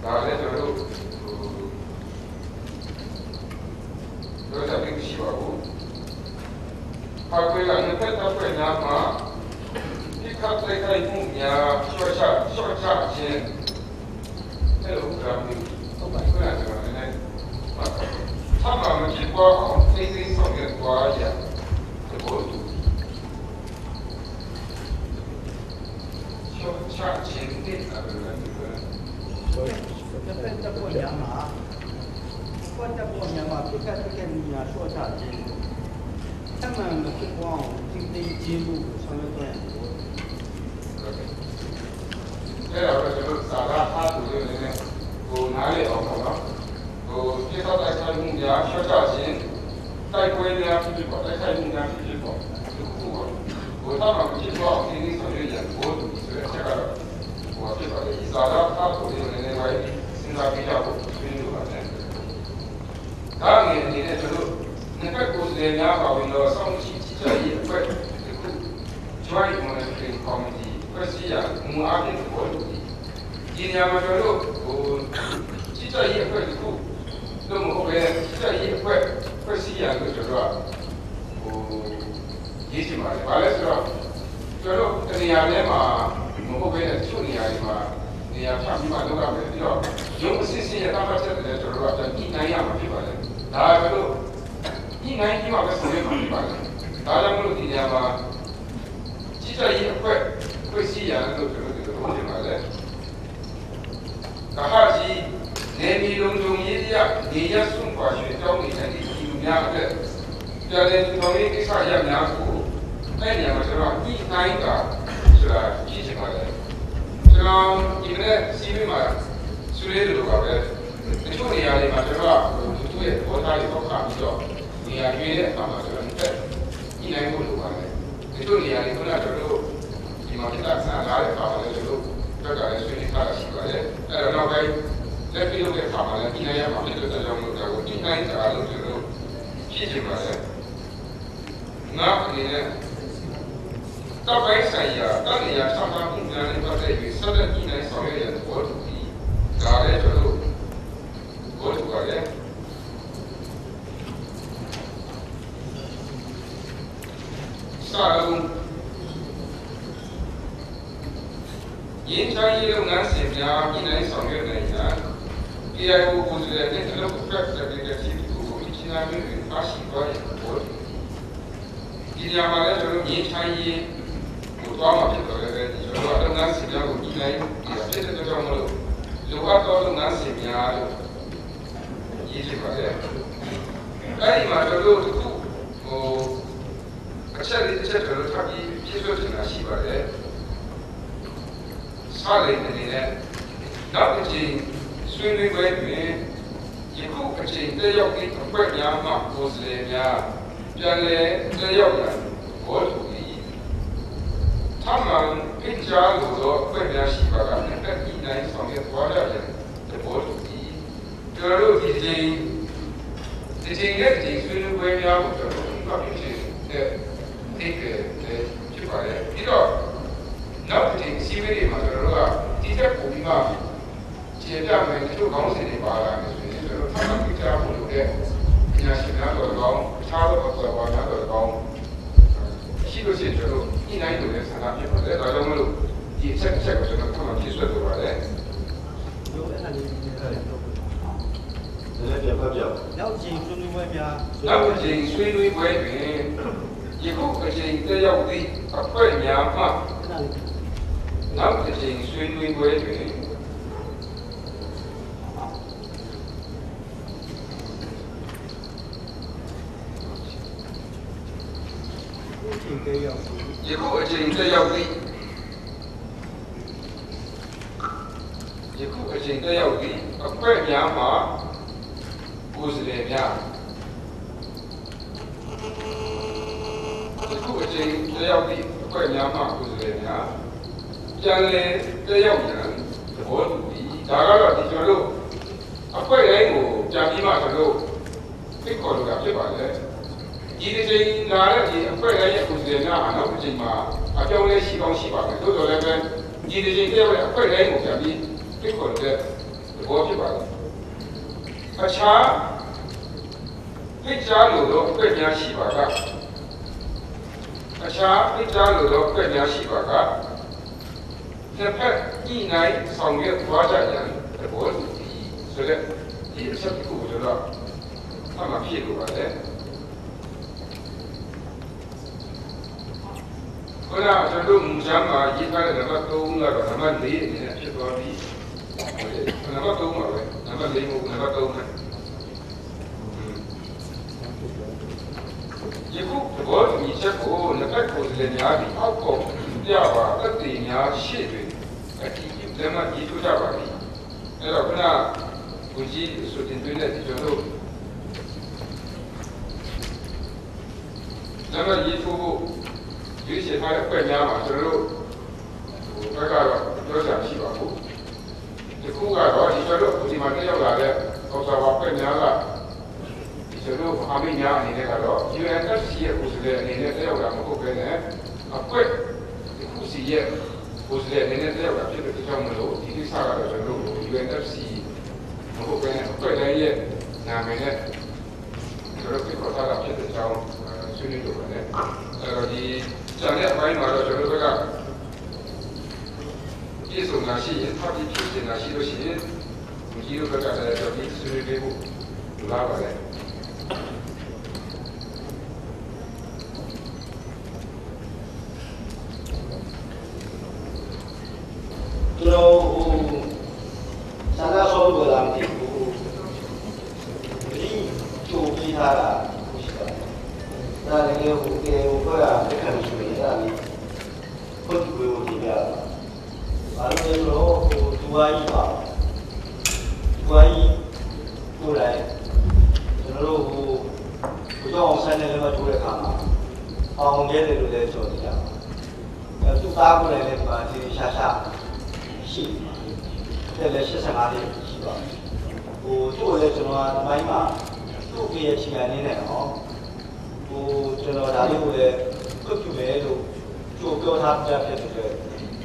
ဒါလည်းကျွန်တော်တို့ပြောကြပြီးရှိပါဘူး။ဖောက်ခွေးကနှစ်ဖက်တပ်ဖွဲ့များမှာဒီခတ်တိုက်ခိုက်မှုများရှော့ချခြင်းအဲ့လိုကမျိုးဟုတ်ပါဘူးလားကျွန်တော်လည်းถ้ามันคิดว่าของที่สองเดือนกว่าจะโอ้ดูชาเชนติดอะไรแบบนี้จะเป็นตะปูยามาก็ตะปูยามาพิการพิการมีนา说ชาเชน他们คิดว่า经济进步上面对အဲ့တော့ကျွန်တော်စာသားအားထုတ်နေတယ်ဟိုနားလေအောင်ပါနော်ပြဿနာတိုင်းမှုများရှော့ချခြင်းတိုက်ပွဲများဖြစ်ပေါ်တိုက်ခိုက်မှုများဖြစ်ပေါ်ဒီခုကဘုရားမှာဖြစ်ပေါ်အင်းကြီးဆောင်ရွက်ရဘို့ဆိုတဲ့ချက်ကတော့ဟိုဖြစ်ပါတယ်ဒီသာသာအားထုတ်နေနေပါပြီစဉ်းစားကြည့်ကြဖို့ဆွေးနွေးပါတယ်ဒါငယ်အနေနဲ့ကျွန်တော်နှစ်ဖက်ကိုယ်စားလှယ်များပါဝင်တော့စောင့်ကြည့်ကြည့်ရအဖွဲ့ဒီခု Joint Monitoring Committee ဖွဲ့စည်းရမူအားဖြင့်ဘောလို့ဒီနေရာမှာကျွန်တော်ဟိုကြည့်ကြရအဖွဲ့ဒီခုတို့မဟုတ်ပဲစက်ရေးအဖွဲ့ဖွဲ့စည်းရလို့ကျွန်တော်ဟိုရေးချင်ပါတယ်။ဘာလဲဆိုတော့ကျွန်တော်တနေရာထဲမှာမဟုတ်ပဲတချို့နေရာတွေမှာနေရာဖြတ်ပြီးမှလုပ်ရမယ်ပြီးတော့ရုံးအစစ်စစ်ရတာမှချက်တယ်ကျွန်တော်ကညှိနှိုင်းရမှာဖြစ်ပါတယ်။ဒါကလို့ညှိနှိုင်းပြီးမှပဲဆောင်ရွက်မှာဖြစ်ပါတယ်။ဒါကြောင့်မလို့ဒီနေရာမှာစက်ရေးအဖွဲ့ဖွဲ့စည်းရလို့ကျွန်တော်ပြောချင်ပါတယ်။ဒါဟာကြီးနေပြည်တော်ကြုံရေးရနေရဆုံးပါရွှေတောင်းနေတဲ့ဒီလူများအတွက်ပြည်နယ်တော်ရေးကိစ္စရများကိုအဲ့ဒီမှာကျွန်တော်ညှိနှိုင်းတာဆိုတာရှိချင်ပါတယ်ကျွန်တော်ဒီနေ့စီးပြီးမှာဆွေးနွေးလို့ပါပဲတချို့နေရာတွေမှာကျွန်တော်ကသူ့ရဲ့ဘောသားတွေတော့ခါပြီးတော့နေရာရွေးတဲ့အခါမှာကျွန်တော်ညှိနှိုင်းဖို့လိုပါတယ်တချို့နေရာတွေခုနကကျွန်တော်ဒီမှာဖြစ်တာဆန်းလာတဲ့အခါမှာလည်းကျွန်တော်ဘက်ကလည်းဆွေးနွေးထားတာရှိပါတယ်အဲ့တော့နောက်ပိုင်းလက်ပြီးလုပ်တဲ့အခါမှာလည်းဒီနေရာမှာဖြစ်တဲ့ကြောင့်လို့ဒါကိုဒီတိုင်းကြားလို့ကျွန်တော်ဖြစ်ချင်ပါတယ်။နောက်အနေနဲ့တောက်ပိုင်းဆိုင်ရာတောက်နေရာဆောင်းဆောင်မှုများနဲ့ပတ်သက်ပြီးဆက်လက်ဒီတိုင်းဆောင်ရွက်ရတဲ့ဘောတူပြီးဒါလည်းကျွန်တော်ဘောတူပါလေ။စာလုံးရင်းချရေးလုပ်ငန်းစဉ်များဒီတိုင်းဆောင်ရွက်နိုင်ရာPIO ကိုယ်စားလှယ်နဲ့အလုပ်ဖက်တဲ့တဲ့စီကိုချင်းနာမျိုးပါရှိသွားရပေါ်ဒီနေရာမှာလည်းကျွန်တော်ရင်းချရေးကိုသွားမှာဖြစ်တော့လည်းကျွန်တော်လုပ်ငန်းစဉ်များကိုဒီတိုင်းဖြစ်တဲ့ကြောင့်မလို့လိုအပ်သောလုပ်ငန်းစဉ်များလို့ရေးချင်ပါတယ်အဲဒီမှာကျွန်တော်တို့ဟိုအချက်လေးတစ်ချက်ကျွန်တော်ထပ်ပြီးပြည့်စုံနေတာရှိပါတယ်စားရည်နေနဲ့နောက်တစ်ချိန်ဆွေးနွေးပွဲတွင်ယခုအချိန်တက်ရောက်သည့်အဖွဲ့များမှကိုယ်စားလှယ်များပြန်လည်တက်ရောက်ရန်ဘောတူ၏ထမှန်ဖိတ်ကြားလိုသောအဖွဲ့များရှိပါကလည်းတက်ပြီးနိုင်ဆောင်ရွက်သွားရရန်ဘောတူ၏ကျွန်တော်တို့ဒီချိန်နဲ့ဒီဆွေးနွေးပွဲများကိုကျွန်တော်တို့ပြုလုပ်တဲ့ဒီကဖြစ်ပါတယ်ပြီးတော့နောက်တစ်ချိန်စီးပွားရေးမှာကျွန်တော်တို့ကဒီတက်ပုံပြီးမှခြေပြမယ်တချို့ခေါင်းစဉ်တွေပါလာတယ်ဆိုရင်ကျွန်တော်ထားမှကြားဖို့လုပ်တဲ့ပညာရှင်များတော်ကောင်းအခြားသောတော်ဘာများတော်ကောင်းရှိလို့ရှိရင်ကျွန်တော်ညှိနှိုင်းလို့လည်းဆန္ဒဖြစ်ပါတယ်ဒါကြောင့်မလို့ဒီအချက်ကိုကျွန်တော်ထားမှဖြည့်ဆွတ်လိုပါတယ်လို့အဲ့ဒါလေးနည်းနည်းပြန်ဖတ်ပြနောက်ချိန်ဆွေးနွေးပွဲများနောက်ချိန်ဆွေးနွေးပွဲတွင်ယခုအချိန်တက်ရောက်သည့်အဖွဲ့များမှနောက်ချိန်ဆွေးနွေးပွဲတွင်ယခုအချိန်တက်ရောက်သည့်အဖွဲ့များမှာကိုယ်စားလှယ်များယခုအချိန်တက်ရောက်သည့်အဖွဲ့များမှာကိုယ်စားလှယ်များပြန်လည်တက်ရောက်ရန်သဘောတူပြီးဒါကတော့ဒီကျွန်တော်တို့အဖွဲ့တိုင်းကိုပြန်ပြီးမှကျွန်တော်တို့ဖိတ်ခေါ်လို့ဖြစ်ပါလေဒီတစ်ချိန်လာတဲ့ဒီအဖွဲ့တိုင်းရဲ့ကိုယ်စားလှယ်များနောက်တစ်ချိန်မှာအပြောင်းလဲရှိကောင်းရှိပါမယ်သို့တော်လည်းပဲ ဒီဒီချင်းတရားရဲ့အဖွဲ့တိုင်းကိုပြန်ပြီးဖိတ်ခေါ်တဲ့ဘောဖြစ်ပါတယ်အခြားဖိတ်ကြားလို့တော့အဖွဲ့များရှိပါကအခြားဖိတ်ကြားလို့တော့အဖွဲ့များရှိပါကတစ်ဖက်ဤနိုင်ဆောင်ရွက်သွားကြရန်သဘောတူပြီးဆိုတဲ့ဒီအချက်ကိုကျွန်တော်အမှဖြစ်လို့ပါတယ်ခုနကကျွန်တော်မူချမ်းမှာရေးထားတဲ့နံပါတ်3ကတော့နံပါတ်4အနေနဲ့ဖြစ်သွားပြီနံပါတ်3ပါပဲနံပါတ်4မဟုတ်နံပါတ်3နဲ့ယခုသဘောတူညီချက်ကိုနှစ်ဖက်ကိုယ်စားလှယ်များပြီးအောက်ပေါ်ပြပါအတ္တိများရှေ့တွင်အတည်ပြုလက်မှတ်ရေးထိုးကြပါပြီအဲ့တော့ခုနကိုကြီးဆိုတင်သွင်းတဲ့ဒီကျွန်တော်လက်မှတ်ရေးထိုးဖို့ဒီရှင်းထားတဲ့အဖွဲ့များမှာကျွန်တော်တို့ဘက်ကတော့ပြောစရာရှိပါဘူးဒီခုကတော့ဒီကျွန်တော်ဒီမှာတက်ရောက်လာတဲ့အောက်စာပါအဖွဲ့များကကျွန်တော်အမေညာအနေနဲ့ကတော့ UNFC ရဲ့ကိုယ်စားလှယ်အနေနဲ့တက်ရောက်တာမဟုတ်ဘဲနဲ့အဖွဲ့ဒီခုစီရဲ့ကိုယ်စားလှယ်အနေနဲ့တက်ရောက်တာဖြစ်တဲ့ကြောင့်မလို့ဒီကိစ္စကတော့ကျွန်တော်တို့ UNFC မဟုတ်ဘဲနဲ့အဖွဲ့တိုင်းရဲ့နာမည်နဲ့ကျွန်တော်ပြောထားတာဖြစ်တဲ့ကြောင့်ဆွေးနွေးလို့ပါတယ်အဲ့တော့ဒီကျန်တဲ့အပိုင်းမှာတော့ကျွန်တော်တို့ကပြည့်စုံတာရှိရင်ဖတ်ပြီးဖြစ်နေတာရှိလို့ရှိရင်ဒီကြီးတို့ဘက်ကလည်းကျွန်တော်ဒီဆွေးနွေးပေးဖို့လာပါတယ်ကျွန်တော်ဆန္ဒဆောင်လို့လာမသိဘူးဒီချိုးပြီးထားတာရှိပါတယ်ဒါလည်းဟိုကေဟိုကလက်ခံရှိနေတာလေဘုသူ့ကိုဒီပြအားလုံးတော့ဟိုဒူဝါကြီးပါဒူဝါကြီးကိုလည်းကျွန်တော်တို့ဟိုကြောင်ဆန်းနေလည်းမထိုးတဲ့အခါမှာအောင်ရဲတယ်လို့လည်းပြောကြတယ်သူ့သားကိုလည်းဒီမှာဒီရှာရှာရှိတယ်လည်း85လေးရှိပါဟိုသူ့ကိုလည်းကျွန်တော်ကမိုင်းမှာသူ့ရဲ့ခြေကနေနဲ့တော့ဟိုကျွန်တော်ဒါလေးကိုလည်းခွင့်ပြုမယ်လို့ကြိုပြောထားပြဖြစ်တဲ့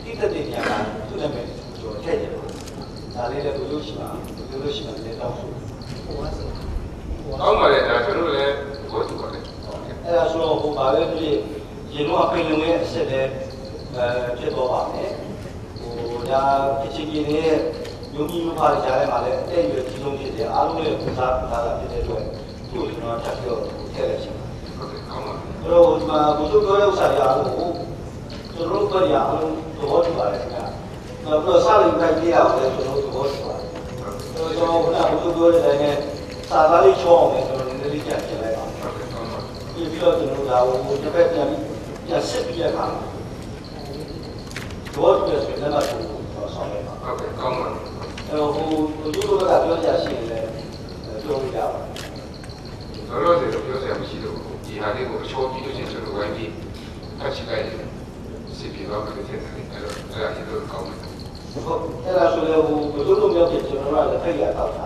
တိတက်တဲ့ညာကသူ့နာမည်ကျွန်တော်ထည့်တယ်ဒါလေးလည်းဘယ်လိုရှိမှာလည်းတောင်းဆိုကောင်းပါလေဒါကျွန်တော်လည်းကိုယ်တူပါတယ်အဲ့ဒါဆိုတော့ဟိုပါပဲဖြစ်ရင်တော့အပိန်လုံးရဲ့အစ်စ်လည်းဖြစ်တော့ပါမယ်ဟိုဒါအချင်းကြီးနဲ့ယုံကြည်မှုပါကြားထဲမှာလည်းအဲ့ဒီကြီးဆုံးဖြစ်တယ်အားလုံးလည်းပူစားတာဖြစ်တဲ့အတွက်သူ့ကိုကျွန်တော်ထပ်ပြောထည့်လိုက်ချင်ဟုတ်ကဲ့ကောင်းပါအဲ့တော့ဒီမှာဘုသူပြောတဲ့ဥစ္စာတွေအားလုံးကိုကျွန်တော်တို့ကအားလုံးသဘောတူပါတယ်ခင်ဗျာပြီးတော့စလိမ်ခိုက်ပြရအောင်လည်းကျွန်တော်တို့သဘောတူပါတယ်အဲ့တော့ကျွန်တော်ကဘုသူပြောတဲ့အတိုင်းနဲ့စာသားလေးချောအောင်လည်းကျွန်တော်နည်းနည်းလေးပြန်ပြင်လိုက်ပါဟုတ်ကဲ့ကောင်းပါပြီးတော့ကျွန်တော်ဒါကိုတစ်ဖက်ပြန်စစ်ပြီးရတာတော့ဒီစကလည်းတော့ဆောင်းလိုက်ပါဟုတ်ကဲ့ကောင်းပါအဲ့တော့ဟိုသူတို့ကပြောကြရှိရင်လည်းပြောလို့ရပါဘူးတော့တော့ပြောစရာမရှိတော့ဘူးဒီဟာလေးကိုအချောပြီးလို့ချင်းကျွန်တော်ဝိုင်းပြီးဖတ်ချလိုက်တယ်စစ်ပြီးတော့လည်းဖြစ်တယ်အဲ့တော့အဲ့ဒါကြီးတော့ကောင်းတယ်ဟုတ်အဲ့ဒါဆိုလည်းဟိုဘယ်လိုလုပ်မျိုးဖြစ်ကျွန်တော်ကလည်းဖိတ်ရတော့တာ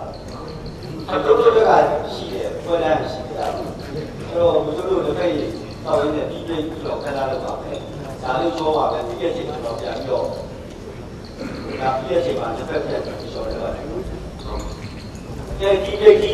အဲ့တော့တို့ကရှိတယ်ပွဲတန်းရှိတာအဲ့တော့ဘယ်လိုလုပ်လည်းဖိတ်တော့ရင်းနဲ့ပြီးပြီးတော့ခဏလောက်ပါပဲဒါလေးပြောပါပဲဒီရဲ့ချိန်ကျွန်တော်ပြန်ပြီးတော့ဒါပြည့်ချိန်မှာတစ်ဖက်ပြန်ပြီးဆိုတော့တယ်ကဲဒီ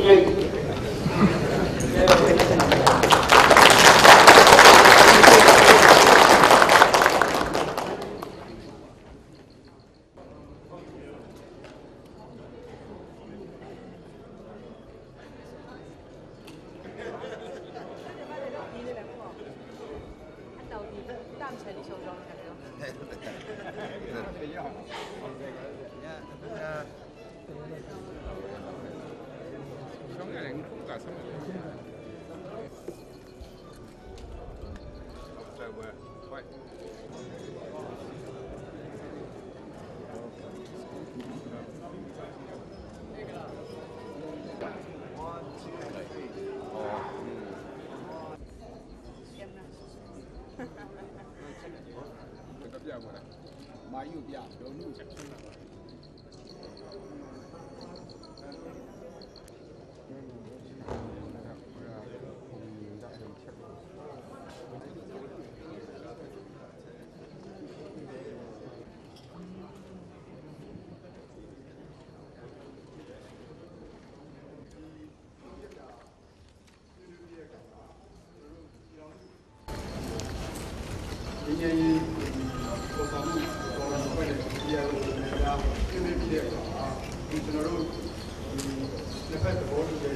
မာယူပြဒေါ်နုချက်ချင်းလာ ငြိမ်းရေးပေါ်ဆောင်မှုပေါ်လာတဲ့ဒီအရာကိုလည်းပြင်ပြပြတဲ့အခါမှာဒီကျွန်တော်တို့လက်ဖက်သဘောတူတဲ့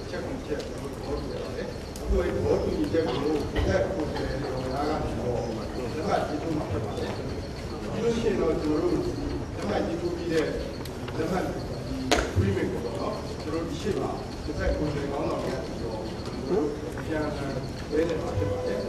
ချက်ကုန်ချက်သဘောတူရတယ်အခုဒီသဘောတူညီချက်ကိုဒီကကိုယ်တိုင်ရောလာကနေတော့လက်ဖက်ဒီလိုမှဖြစ်ပါတယ်ဒီလိုရှိရင်တော့ကျွန်တော်တို့လက်ဖက်ဒီလိုပြီးတဲ့လက်ဖက်premium ကိုတော့ကျွန်တော်ဒီရှိပါလက်ဖက်ကိုယ်တိုင်ကောင်းတော့ပြန်ပြီးတော့ပြန်ဝဲနေမှာဖြစ်ပါတယ်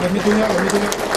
Let me do that.